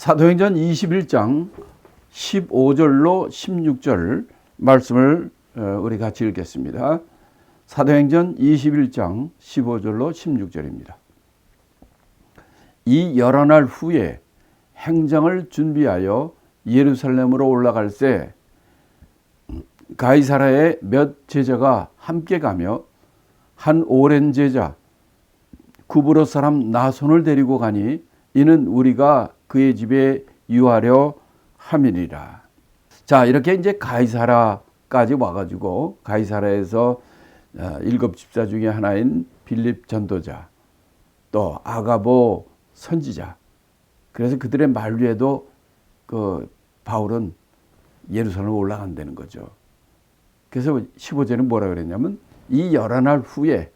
사도행전 21장 15절로 16절 말씀을 우리 같이 읽겠습니다. 사도행전 21장 15절로 16절입니다. 이 여러 날 후에 행정을 준비하여 예루살렘으로 올라갈새 가이사라에 몇 제자가 함께 가며 한 오랜 제자 구브로 사람 나손을 데리고 가니 이는 우리가 그의 집에 유하려 함이니라. 자, 이렇게 이제 가이사라까지 와가지고 가이사라에서 7 집사 중에 하나인 빌립 전도자, 또 아가보 선지자, 그래서 그들의 만류에도 그 바울은 예루살렘에 올라간다는 거죠. 그래서 15절은 뭐라 그랬냐면 이 여러 날 후에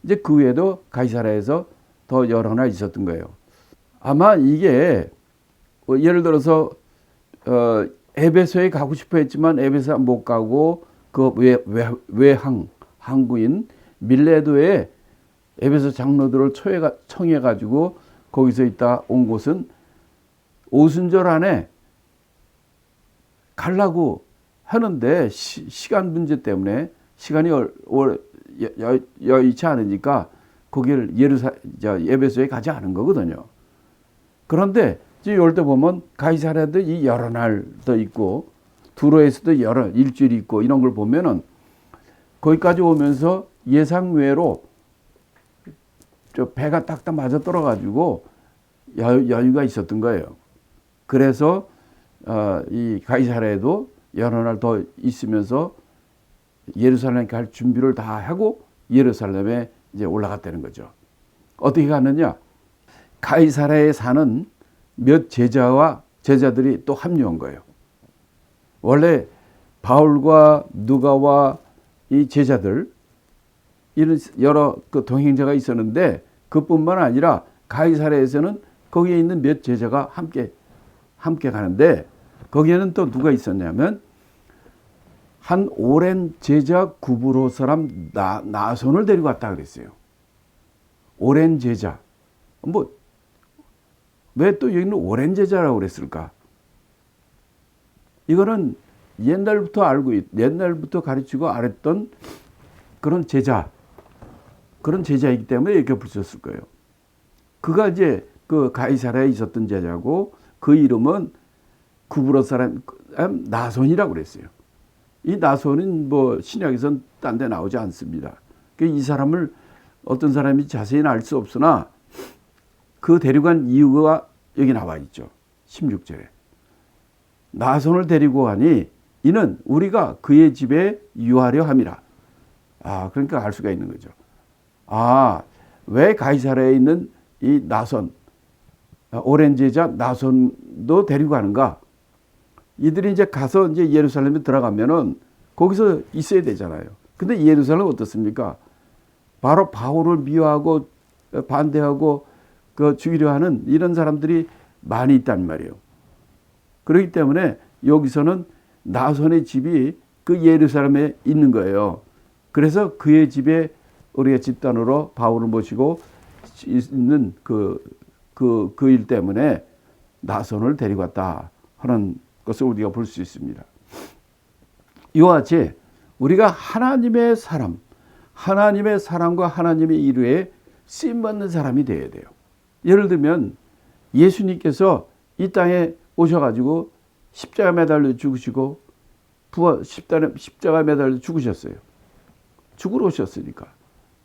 이제 그 외에도 가이사라에서 더 여러 날 있었던 거예요. 아마 이게 예를 들어서 에베소에 가고 싶어 했지만 에베소 못 가고 그 항구인 밀레도에 에베소 장로들을 청해 가지고 거기서 있다 온 곳은 오순절 안에 가려고 하는데 시간 문제 때문에 시간이 여의치 않으니까 거기를 에베소에 가지 않은 거거든요. 그런데 지금 올 때 보면 가이사라도 이 여러 날도 있고 두로에서도 일주일이 있고 이런 걸 보면은 거기까지 오면서 예상외로 저 배가 딱딱 맞아 떨어가지고 여유가 있었던 거예요. 그래서 이 가이사라에도 여러 날 더 있으면서 예루살렘에 갈 준비를 다 하고 예루살렘에 이제 올라갔다는 거죠. 어떻게 갔느냐? 가이사라에 사는 몇 제자들이 또 합류한 거예요. 원래 바울과 누가와 이 제자들 이런 여러 그 동행자가 있었는데 그뿐만 아니라 가이사라에서는 거기에 있는 몇 제자가 함께 가는데 거기에는 또 누가 있었냐면 한 오랜 제자 구브로 사람 나손을 데리고 왔다 그랬어요. 오랜 제자. 왜 또 여기는 오랜 제자라고 그랬을까? 이거는 옛날부터 가르치고 알았던 그런 제자이기 때문에 이렇게 붙였을 거예요. 그가 이제 그 가이사라에 있었던 제자고 그 이름은 구브로 사람 나손이라고 그랬어요. 이 나손은 신약에선 딴 데 나오지 않습니다. 이 사람을 어떤 사람이 자세히는 알 수 없으나 그 데려간 이유가 여기 나와 있죠. 16절에. 나손을 데리고 가니 이는 우리가 그의 집에 유하려 함이라. 그러니까 알 수가 있는 거죠. 왜 가이사라에 있는 이 나손, 오랜 제자 나손도 데리고 가는가? 이들이 이제 가서 이제 예루살렘에 들어가면은 거기서 있어야 되잖아요. 근데 예루살렘은 어떻습니까? 바로 바울을 미워하고 반대하고 죽이려 하는 이런 사람들이 많이 있단 말이에요. 그렇기 때문에 여기서는 나손의 집이 그 예루살렘에 있는 거예요. 그래서 그의 집에 우리가 집단으로 바울을 모시고 있는 그 일 때문에 나손을 데리고 왔다 하는 것을 우리가 볼 수 있습니다. 이와 같이 우리가 하나님의 사람과 하나님의 일에 쓰임받는 사람이 되어야 돼요. 예를 들면 예수님께서 이 땅에 오셔가지고 십자가 매달려 죽으시고 십자가 매달려 죽으셨어요. 죽으러 오셨으니까.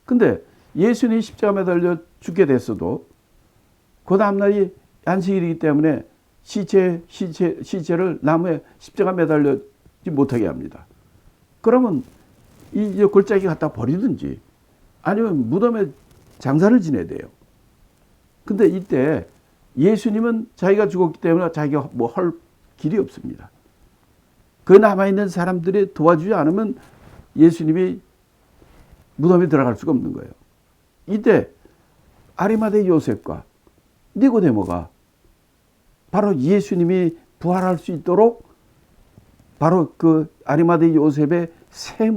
근데 예수님이 십자가 매달려 죽게 됐어도 그 다음날이 안식일이기 때문에 시체를 나무에 십자가 매달려지 못하게 합니다. 그러면 이 골짜기 갖다 버리든지 아니면 무덤에 장사를 지내야 돼요. 근데 이때 예수님은 자기가 죽었기 때문에 자기가 할 길이 없습니다. 그 남아있는 사람들이 도와주지 않으면 예수님이 무덤에 들어갈 수가 없는 거예요. 이때 아리마대 요셉과 니고데모가 바로 예수님이 부활할 수 있도록 바로 그 아리마대 요셉의 새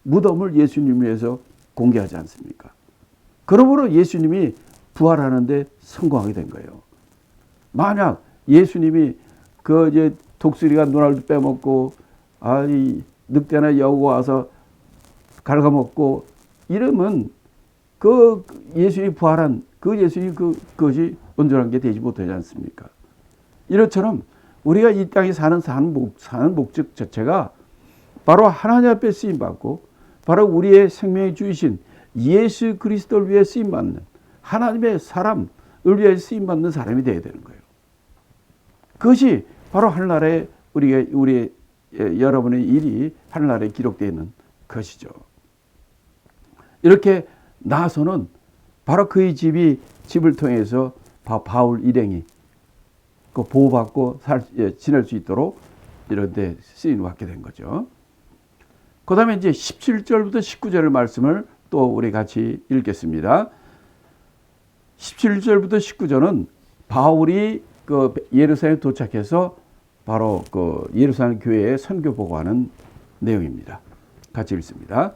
무덤을 예수님 위해서 공개하지 않습니까? 그러므로 예수님이 부활하는데 성공하게 된 거예요. 만약 예수님이 그 이제 독수리가 눈알 빼먹고 이 늑대나 여우가 와서 갉아먹고 이러면 그 예수님이 부활한 그 예수님 그것이 온전한 게 되지 못하지 않습니까? 이렇처럼 우리가 이 땅에 사는 목적 자체가 바로 하나님 앞에 쓰임 받고 바로 우리의 생명의 주이신 예수 그리스도를 위해 쓰임 받는 하나님의 사람을 위해 쓰임 받는 사람이 되어야 되는 거예요. 그것이 바로 하늘나라에 우리의 여러분의 일이 하늘나라에 기록되어 있는 것이죠. 이렇게 나서는 바로 그의 집을 통해서 바울 일행이 그 보호받고 지낼 수 있도록 이런 데 쓰임 받게 된 거죠. 그 다음에 이제 17절부터 19절의 말씀을 또 우리 같이 읽겠습니다. 17절부터 19절은 바울이 그 예루살렘에 도착해서 바로 그 예루살렘 교회에 선교 보고하는 내용입니다. 같이 읽습니다.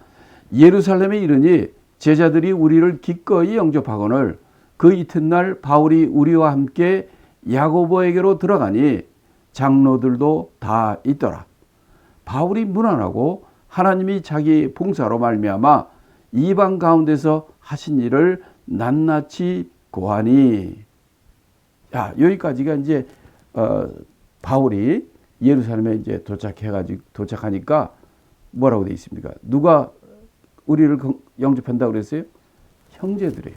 예루살렘에 이르니 제자들이 우리를 기꺼이 영접하거늘 그 이튿날 바울이 우리와 함께 야고보에게로 들어가니 장로들도 다 있더라. 바울이 문안하고 하나님이 자기 봉사로 말미암아 이방 가운데서 하신 일을 낱낱이 고하니. 여기까지가 이제 바울이 예루살렘에 이제 도착하니까 뭐라고 되어 있습니까? 누가 우리를 영접한다고 그랬어요? 형제들이에요.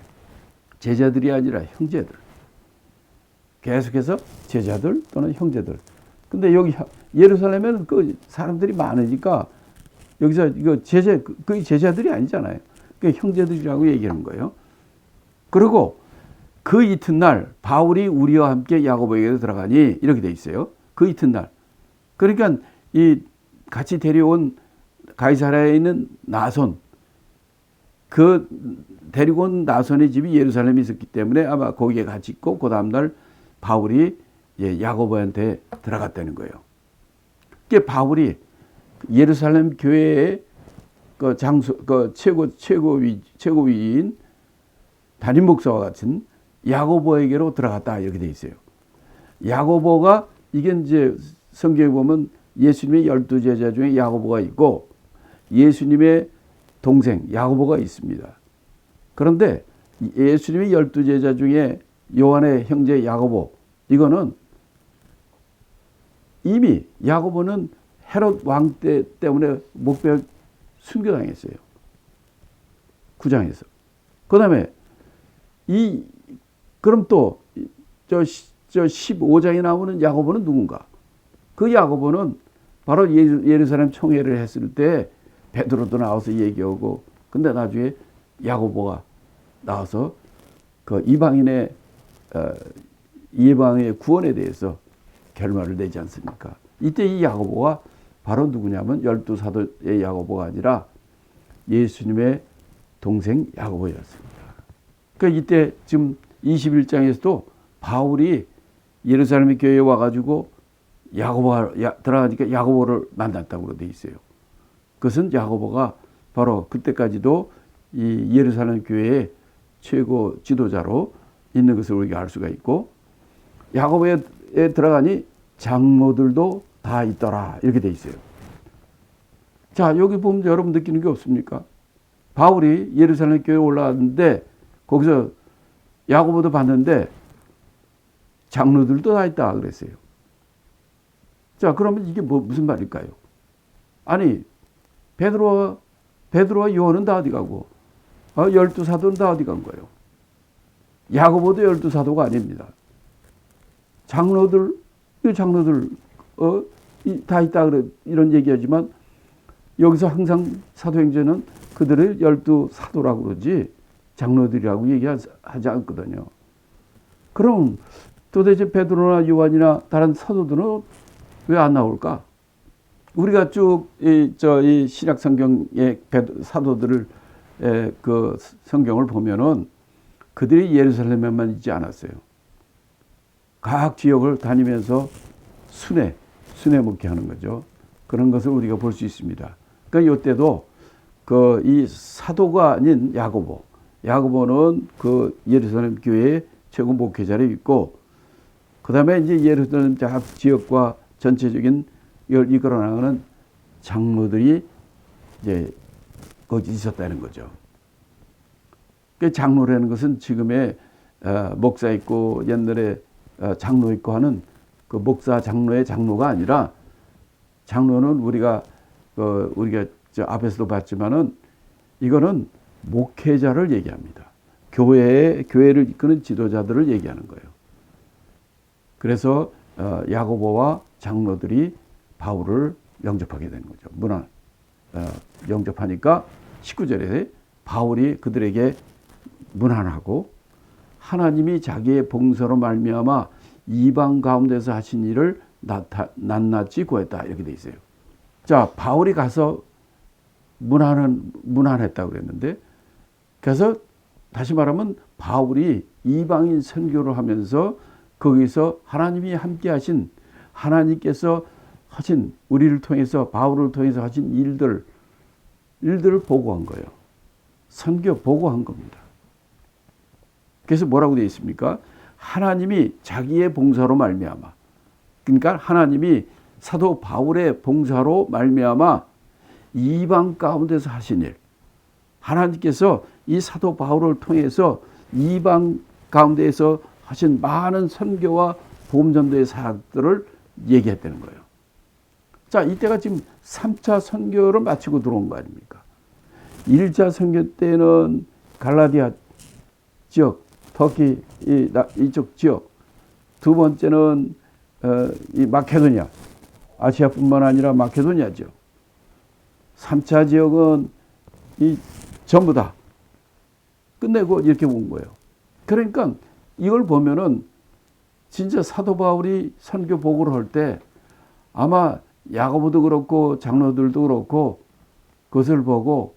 제자들이 아니라 형제들. 계속해서 제자들 또는 형제들. 근데 여기 예루살렘에는 그 사람들이 많으니까 여기서 이거 그 제자들이 아니잖아요. 그 형제들이라고 얘기하는 거예요. 그리고 그 이튿날 바울이 우리와 함께 야고보에게 들어가니 이렇게 돼 있어요. 그 이튿날. 그러니까 이 같이 데려온 가이사랴에 있는 나손, 그 데리고 온 나손의 집이 예루살렘에 있었기 때문에 아마 거기에 같이 있고 그 다음날 바울이 야고보한테 들어갔다는 거예요. 그게 바울이 예루살렘 교회의 그 최고위인 담임 목사와 같은 야고보에게로 들어갔다 이렇게 돼 있어요. 야고보가 이게 이제 성경에 보면 예수님의 12제자 중에 야고보가 있고 예수님의 동생 야고보가 있습니다. 그런데 예수님의 12제자 중에 요한의 형제 야고보 이거는 이미 야고보는 헤롯 왕 때문에 목베어 순교당했어요. 구장에서. 그 다음에 그럼 또 저 15장에 나오는 야고보는 누군가? 그 야고보는 바로 예루살렘 총회를 했을 때 베드로도 나와서 얘기하고 근데 나중에 야고보가 나와서 그 이방의 구원에 대해서 결말을 내지 않습니까? 이때 이 야고보가 바로 누구냐면 12사도의 야고보가 아니라 예수님의 동생 야고보였습니다. 그러니까 이때 지금 21장에서도 바울이 예루살렘 교회에 와가지고 들어가니까 야고보를 만났다고 되어 있어요. 그것은 야고보가 바로 그때까지도 이 예루살렘 교회의 최고 지도자로 있는 것을 우리가 알 수가 있고 야고보에 들어가니 장로들도 다 있더라 이렇게 돼 있어요. 자, 여기 보면 여러분 느끼는 게 없습니까? 바울이 예루살렘 교회에 올라왔는데 거기서 야고보도 봤는데 장로들도 다 있다 그랬어요. 자, 그러면 이게 무슨 말일까요? 아니 베드로와 요한은 다 어디 가고 12사도는 다 어디 간 거예요? 야고보도 12사도가 아닙니다. 장로들 다 있다 그래 이런 얘기하지만 여기서 항상 사도행전은 그들을 12사도라고 그러지 장로들이라고 얘기하지 않거든요. 그럼 도대체 베드로나 요한이나 다른 사도들은 왜 안 나올까? 우리가 쭉 이 신약 성경의 사도들을 그 성경을 보면은 그들이 예루살렘에만 있지 않았어요. 각 지역을 다니면서 순회 목회하는 거죠. 그런 것을 우리가 볼 수 있습니다. 그러니까 이때도 이 사도가 아닌 야고보는 그 예루살렘 교회의 최고 목회자로 있고 그다음에 이제 예루살렘 지역과 전체적인 이걸 이끌어 나가는 장로들이 이제 거기 있었다는 거죠. 그 장로라는 것은 지금의 목사 있고 옛날에 장로 있고 하는 그 목사 장로의 장로가 아니라, 장로는 우리가 저 앞에서도 봤지만은 이거는 목회자를 얘기합니다. 교회를 이끄는 지도자들을 얘기하는 거예요. 그래서 야고보와 장로들이 바울을 영접하게 되는 거죠. 영접하니까 19절에 바울이 그들에게 문안하고 하나님이 자기의 봉사로 말미암아 이방 가운데서 하신 일을 낱낱이 구했다, 이렇게 돼 있어요. 자, 바울이 가서 문안했다고 그랬는데, 그래서 다시 말하면 바울이 이방인 선교를 하면서 거기서 하나님이 함께 하신, 하나님께서 하신, 우리를 통해서, 바울을 통해서 하신 일들을 보고한 거예요. 선교 보고한 겁니다. 그래서 뭐라고 되어 있습니까? 하나님이 자기의 봉사로 말미암아, 그러니까 하나님이 사도 바울의 봉사로 말미암아 이방 가운데서 하신 일, 하나님께서 이 사도 바울을 통해서 이방 가운데에서 하신 많은 선교와 복음전도의 사역들을 얘기했다는 거예요. 자, 이때가 지금 3차 선교를 마치고 들어온 거 아닙니까? 1차 선교 때는 갈라디아 지역, 터키 이쪽 지역, 두 번째는 이 마케도니아, 아시아뿐만 아니라 마케도니아 지역, 3차 지역은 이 전부 다 끝내고 이렇게 온 거예요. 그러니까 이걸 보면은 진짜 사도 바울이 선교 보고를 할 때 아마 야고보도 그렇고 장로들도 그렇고 그것을 보고,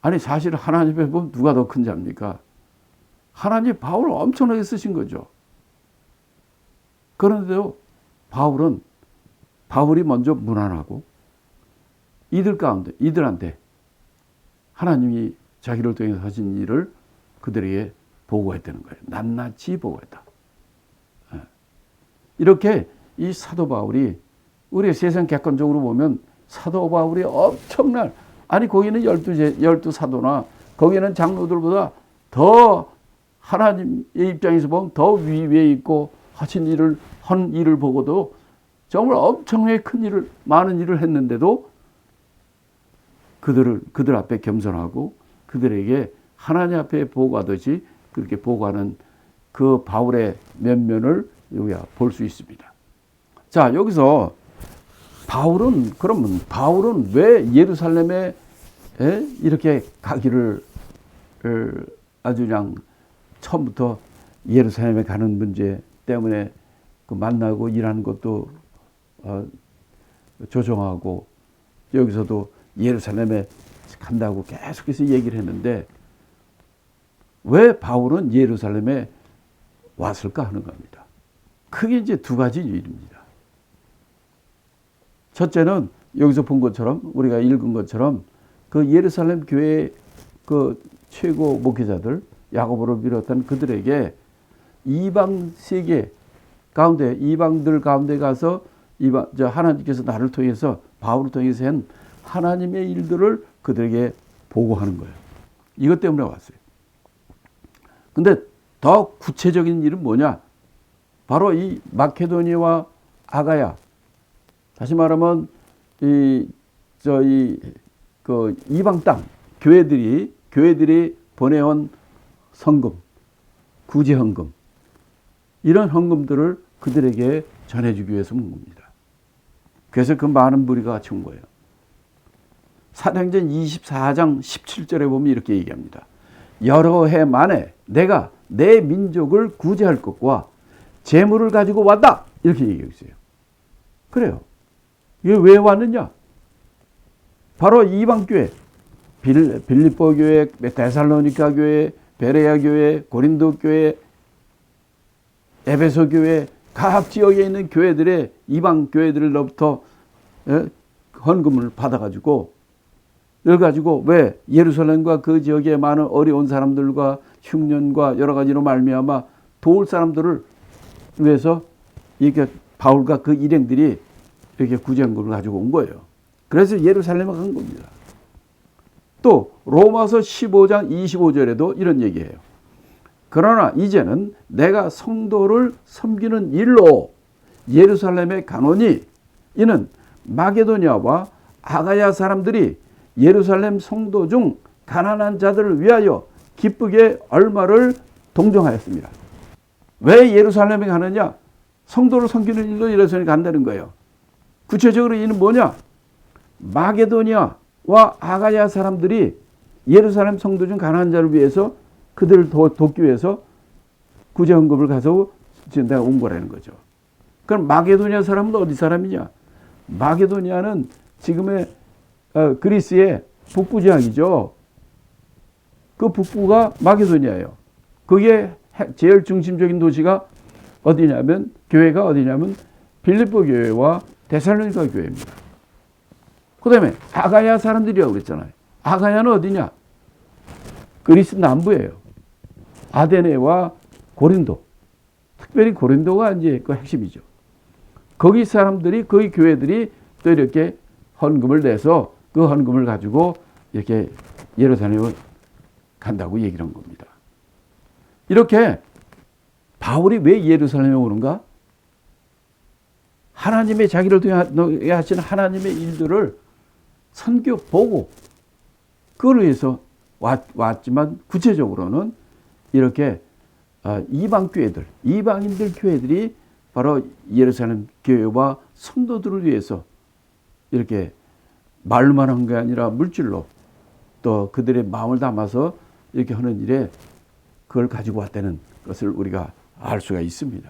아니 사실 하나님 앞에 보면 누가 더 큰 자입니까? 하나님이 바울을 엄청나게 쓰신 거죠. 그런데도 바울이 먼저 문안하고 이들한테 하나님이 자기를 통해서 하신 일을 그들에게 보고했다는 거예요. 낱낱이 보고했다. 이렇게 이 사도 바울이, 우리 세상 객관적으로 보면 사도 바울이 엄청난, 아니 거기는 12 사도나 거기는 장로들보다 더 하나님의 입장에서 보면 더 위에 있고 하신 일을, 한 일을 보고도 정말 엄청나게 큰 일을, 많은 일을 했는데도 그들 앞에 겸손하고 그들에게 하나님 앞에 보고하듯이 그렇게 보고하는 그 바울의 면면을 우리가 볼 수 있습니다. 자, 여기서 바울은 왜 예루살렘에 이렇게 가기를 아주 그냥 처음부터 예루살렘에 가는 문제 때문에 그 만나고 일하는 것도 조정하고, 여기서도 예루살렘에 간다고 계속해서 얘기를 했는데 왜 바울은 예루살렘에 왔을까 하는 겁니다. 크게 이제 두 가지 이유입니다. 첫째는 여기서 본 것처럼, 우리가 읽은 것처럼 그 예루살렘 교회의 그 최고 목회자들, 야고보를 비롯한 그들에게 이방 세계 가운데, 이방들 가운데 가서 하나님께서 나를 통해서, 바울을 통해서 한 하나님의 일들을 그들에게 보고하는 거예요. 이것 때문에 왔어요. 근데 더 구체적인 일은 뭐냐? 바로 이 마케도니아와 아가야, 다시 말하면 그 이방 땅 교회들이 보내온 성금, 구제 헌금, 이런 헌금들을 그들에게 전해주기 위해서 온 겁니다. 그래서 그 많은 무리가 같이 온 거예요. 사도행전 24장 17절에 보면 이렇게 얘기합니다. 여러 해 만에 내가 내 민족을 구제할 것과 재물을 가지고 왔다, 이렇게 얘기하고 있어요. 그래요. 이게 왜 왔느냐? 바로 이방교회, 빌립보 교회, 데살로니가 교회, 베레아 교회, 고린도 교회, 에베소 교회, 각 지역에 있는 교회들의, 이방 교회들로부터 헌금을 받아가지고, 이걸 가지고 왜 예루살렘과 그 지역에 많은 어려운 사람들과 흉년과 여러 가지로 말미암아 도울 사람들을 위해서 이렇게 바울과 그 일행들이 이렇게 구제연금을 가지고 온 거예요. 그래서 예루살렘에 간 겁니다. 또 로마서 15장 25절에도 이런 얘기해요. 그러나 이제는 내가 성도를 섬기는 일로 예루살렘에 가노니 이는 마게도냐와 아가야 사람들이 예루살렘 성도 중 가난한 자들을 위하여 기쁘게 얼마를 동정하였습니다. 왜 예루살렘에 가느냐? 성도를 섬기는 일로 예루살렘에 간다는 거예요. 구체적으로 이는 뭐냐? 마게도냐와 아가야 사람들이 예루살렘 성도 중 가난한 자를 위해서 그들을 돕기 위해서 구제헌금을 가서 내가 온 거라는 거죠. 그럼 마게도냐 사람은 어디 사람이냐? 마게도냐는 지금의 그리스의 북부 지역이죠. 그 북부가 마게도냐예요. 그게 제일 중심적인 도시가 어디냐면 교회가 어디냐면 빌립보 교회와 데살로니가 교회입니다. 그 다음에 아가야 사람들이라고 그랬잖아요. 아가야는 어디냐? 그리스 남부예요. 아데네와 고린도. 특별히 고린도가 이제 그 핵심이죠. 거기 사람들이, 거기 교회들이 또 이렇게 헌금을 내서 그 헌금을 가지고 이렇게 예루살렘을 간다고 얘기를 한 겁니다. 이렇게 바울이 왜 예루살렘에 오는가? 하나님의 자기를 통해 하시는 하나님의 일들을 선교보고 그걸 위해서 왔지만 구체적으로는 이렇게 이방 교회들, 이방인들 교회들이 바로 예루살렘 교회와 성도들을 위해서 이렇게 말로만 한 게 아니라 물질로 또 그들의 마음을 담아서 이렇게 하는 일에 그걸 가지고 왔다는 것을 우리가 알 수가 있습니다.